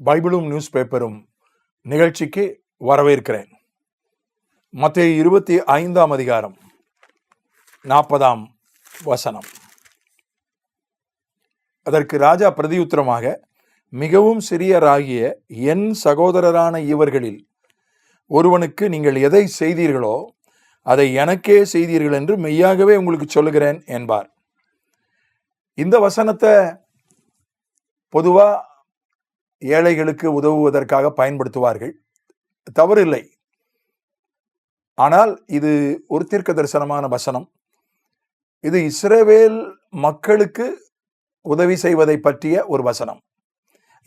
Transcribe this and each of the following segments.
பைபிளும் news பேப்பரும் நிகழ்ச்சிக்கு வரவேற்கிறேன். மத்தேயு 25 அதிகாரம் 40 வசனம். அதற்கு ராஜா பிரதியுத்தரமாக, மிகவும் சிறியராகிய என் சகோதரரான இவர்களில் ஒருவனுக்கு நீங்கள் எதை செய்தீர்களோ அதை எனக்கே செய்தீர்கள் என்று மெய்யாகவே உங்களுக்கு சொல்லுகிறேன் என்பார். இந்த வசனத்தை பொதுவா ஏழைகளுக்கு உதவுவதற்காக பயன்படுத்துவார்கள், தவறில்லை. ஆனால் இது ஒரு தீர்க்க தரிசனமான வசனம். இது இஸ்ரவேல் மக்களுக்கு உதவி செய்வதை பற்றிய ஒரு வசனம்.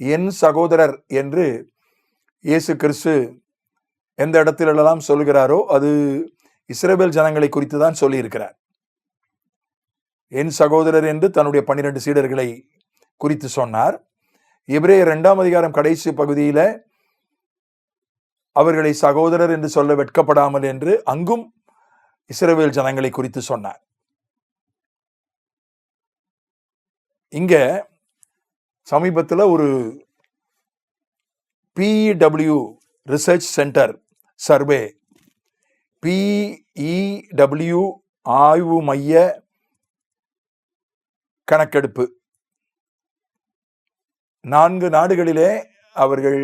என் சகோதரர் என்று இயேசு கிறிஸ்து எந்த இடத்திலெல்லாம் சொல்கிறாரோ அது இஸ்ரவேல் ஜனங்களை குறித்து தான் சொல்லியிருக்கிறார். என் சகோதரர் என்று தன்னுடைய 12 சீடர்களை குறித்து சொன்னார். எபிரேயர் 2 அதிகாரம் கடைசி பகுதியில அவர்களை சகோதரர் என்று சொல்ல வெட்கப்படாமல் என்று அங்கும் இஸ்ரவேல் ஜனங்களை குறித்து சொன்னார். இங்க சமீபத்தில் ஒரு PEW research centre survey, PEW ஆய்வு மைய கணக்கெடுப்பு 4 நாடுகளிலே அவர்கள்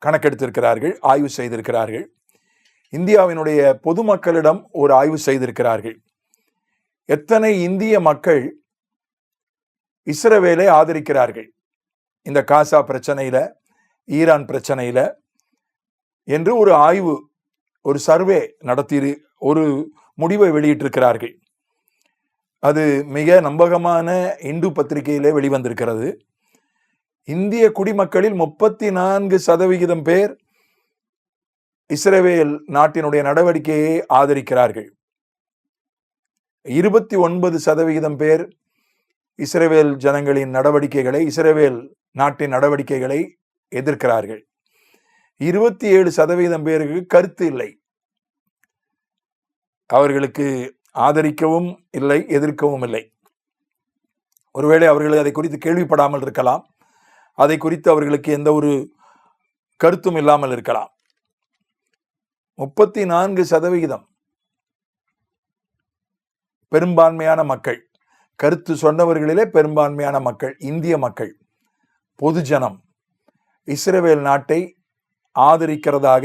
கணக்கெடுத்திருக்கிறார்கள், ஆய்வு செய்திருக்கிறார்கள். இந்தியாவினுடைய பொதுமக்களிடம் ஒரு ஆய்வு செய்திருக்கிறார்கள். எத்தனை இந்திய மக்கள் இஸ்ரவேலை ஆதரிக்கிறார்கள் இந்த காசா பிரச்சனையில, ஈரான் பிரச்சனையில என்று ஒரு ஆய்வு, ஒரு சர்வே நடத்தி ஒரு முடிவை வெளியிட்டிருக்கிறார்கள். அது மிக நம்பகமான இந்து பத்திரிகையிலே வெளிவந்திருக்கிறது. இந்திய குடிமக்களில் 34% பேர் இஸ்ரவேல் நாட்டினுடைய நடவடிக்கையை ஆதரிக்கிறார்கள். 29% பேர் இஸ்ரவேல் ஜனங்களின் நடவடிக்கைகளை, இஸ்ரவேல் நாட்டின் நடவடிக்கைகளை எதிர்க்கிறார்கள். 27% பேருக்கு கருத்து இல்லை. அவர்களுக்கு ஆதரிக்கவும் இல்லை, எதிர்க்கவும் இல்லை. ஒருவேளை அவர்கள் அதை குறித்து கேள்விப்படாமல் இருக்கலாம், அதை குறித்து அவர்களுக்கு எந்த ஒரு கருத்தும் இல்லாமல் இருக்கலாம். 34% பெரும்பான்மையான மக்கள், கருத்து சொன்னவர்களிலே பெரும்பான்மையான மக்கள், இந்திய மக்கள், பொதுஜனம் இஸ்ரவேல் நாட்டை ஆதரிக்கிறதாக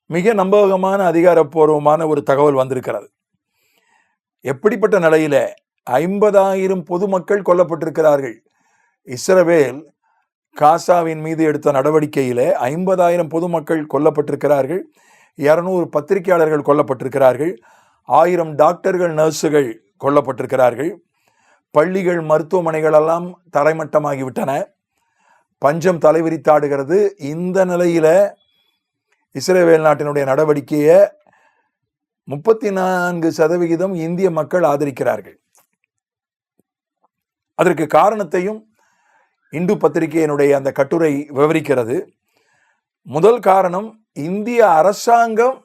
மிக நம்பகமான அதிகாரப்பூர்வமான ஒரு தகவல் வந்திருக்கிறது. எப்படிப்பட்ட நிலையில 50,000 பொதுமக்கள் கொல்லப்பட்டிருக்கிறார்கள். இஸ்ரவேல் காசாவின் மீது எடுத்த நடவடிக்கையிலே 50,000 பொதுமக்கள் கொல்லப்பட்டிருக்கிறார்கள். 200 பத்திரிகையாளர்கள் கொல்லப்பட்டிருக்கிறார்கள். 1000 டாக்டர்கள், நர்ஸுகள் கொல்லப்பட்டிருக்கிறார்கள். பள்ளிகள், மருத்துவமனைகள் எல்லாம் தரைமட்டமாகிவிட்டன. பஞ்சம் தலைவிரித்தாடுகிறது. இந்த நிலையில இஸ்ரவேல் நாட்டினுடைய நடவடிக்கையை 34% இந்திய மக்கள் ஆதரிக்கிறார்கள். அதற்கு காரணத்தையும் இந்து பத்திரிகையினுடைய அந்த கட்டுரை விவரிக்கிறது. முதல் காரணம், இந்திய அரசாங்கம்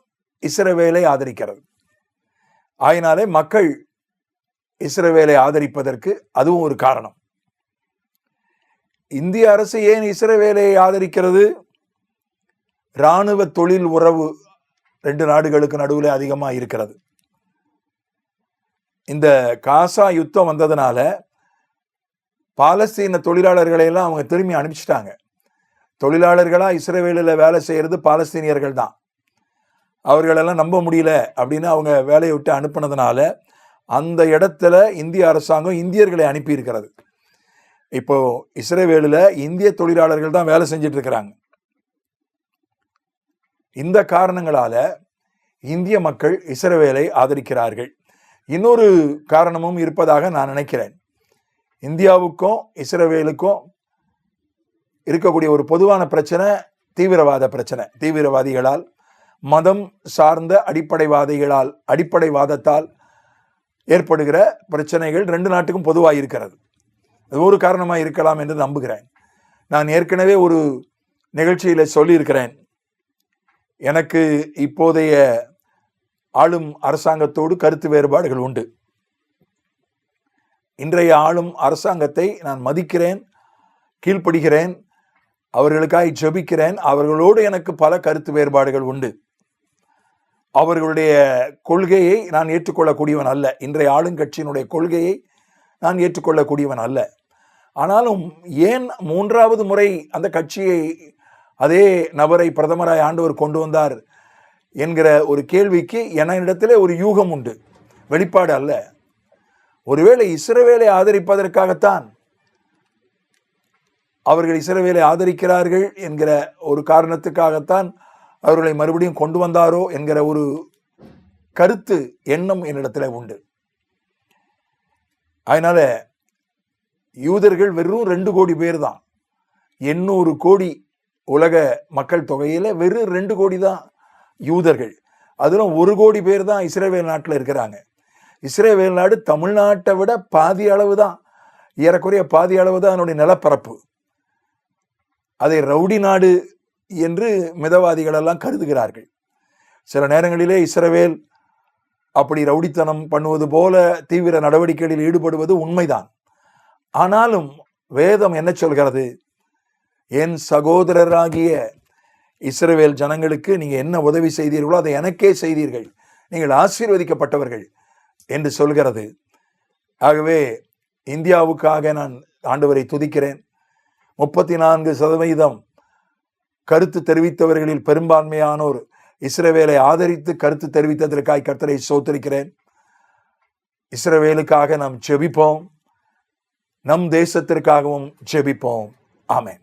இஸ்ரவேலை ஆதரிக்கிறது. ஆயினாலே மக்கள் இஸ்ரவேலை ஆதரிப்பதற்கு அதுவும் ஒரு காரணம். இந்திய அரசு ஏன் இஸ்ரவேலை ஆதரிக்கிறது? இராணுவ தொழில் உறவு 2 நாடுகளுக்கு நடுவில் அதிகமாக இருக்கிறது. இந்த காசா யுத்தம் வந்ததுனால பாலஸ்தீன தொழிலாளர்களை எல்லாம் அவங்க திரும்பி அனுப்பிச்சிட்டாங்க. தொழிலாளர்களா இஸ்ரவேலில் வேலை செய்யறது பாலஸ்தீனியர்கள் தான். அவர்களெல்லாம் நம்ப முடியல அப்படின்னு அவங்க வேலையை விட்டு அனுப்பினதுனால அந்த இடத்துல இந்திய அரசாங்கம் இந்தியர்களை அனுப்பி இருக்கிறது. இப்போ இஸ்ரவேலில் இந்திய தொழிலாளர்கள் தான் வேலை செஞ்சிட்டு இருக்கிறாங்க. இந்த காரணங்களால இந்திய மக்கள் இஸ்ரவேலை ஆதரிக்கிறார்கள். இன்னொரு காரணமும் இருப்பதாக நான் நினைக்கிறேன். இந்தியாவுக்கும் இஸ்ரவேலுக்கும் இருக்கக்கூடிய ஒரு பொதுவான பிரச்சனை தீவிரவாத பிரச்சனை. தீவிரவாதிகளால், மதம் சார்ந்த அடிப்படைவாதத்தால் ஏற்படுகிற பிரச்சனைகள் 2 நாட்டுக்கும் பொதுவாக இருக்கிறது. அது ஒரு காரணமாக இருக்கலாம் என்று நம்புகிறேன். நான் ஏற்கனவே ஒரு நிகழ்ச்சியில் சொல்லியிருக்கிறேன், எனக்கு இப்போதைய ஆளும் அரசாங்கத்தோடு கருத்து வேறுபாடுகள் உண்டு. இன்றைய ஆளும் அரசாங்கத்தை நான் மதிக்கிறேன், கீழ்ப்படுகிறேன். அவர்களுக்காய் ஜெபிக்கிறேன். அவர்களோடு எனக்கு பல கருத்து வேறுபாடுகள் உண்டு. அவர்களுடைய கொள்கையை நான் ஏற்றுக்கொள்ளக்கூடியவன் அல்ல. இன்றைய ஆளுங்கட்சியினுடைய கொள்கையை நான் ஏற்றுக்கொள்ளக்கூடியவன் அல்ல. ஆனாலும் ஏன் 3வது முறை அந்த கட்சியை, அதே நபரை பிரதமராய் ஆண்டவர் கொண்டு வந்தார் என்கிற ஒரு கேள்விக்கு என்னிடத்திலே ஒரு யூகம் உண்டு, வெளிப்பாடு அல்ல. ஒருவேளை இஸ்ரவேலை ஆதரிப்பதற்காகத்தான் அவர்கள் இஸ்ரவேலை ஆதரிக்கிறார்கள் என்கிற ஒரு காரணத்துக்காகத்தான் அவர்களை மறுபடியும் கொண்டு வந்தாரோ என்கிற ஒரு கருத்து எண்ணம் என்னிடத்துல உண்டு. அதனால யூதர்கள் வெறும் 2 கோடி பேர் தான். 800 கோடி உலக மக்கள் தொகையில வெறும் 2 கோடி தான் யூதர்கள். அதிலும் 1 கோடி பேர் தான் இஸ்ரவேல் நாட்டில் இருக்கிறாங்க. இஸ்ரவேல் நாடு தமிழ்நாட்டை விட பாதி அளவு தான், ஏறக்குறைய பாதி அளவு தான் அதனுடைய நிலப்பரப்பு. அதை ரவுடி நாடு என்று மிதவாதிகள் எல்லாம் கருதுகிறார்கள். சில நேரங்களிலே இஸ்ரவேல் அப்படி ரவுடித்தனம் பண்ணுவது போல தீவிர நடவடிக்கைகளில் ஈடுபடுவது உண்மைதான். ஆனாலும் வேதம் என்ன சொல்கிறது? என் சகோதரராகிய இஸ்ரவேல் ஜனங்களுக்கு நீங்க என்ன உதவி செய்தீர்களோ அதை எனக்கே செய்தீர்கள், நீங்கள் ஆசீர்வதிக்கப்பட்டவர்கள் என்று சொல்கிறது. ஆகவே இந்தியாவுக்காக நான் ஆண்டவரை துதிக்கிறேன். 34% கருத்து தெரிவித்தவர்களில் பெரும்பான்மையானோர் இஸ்ரவேலை ஆதரித்து கருத்து தெரிவித்ததற்காக கர்த்தரை ஸ்தோத்திரிக்கிறேன். இஸ்ரவேலுக்காக நாம் ஜெபிப்போம், நம் தேசத்திற்காகவும் ஜெபிப்போம். ஆமென்.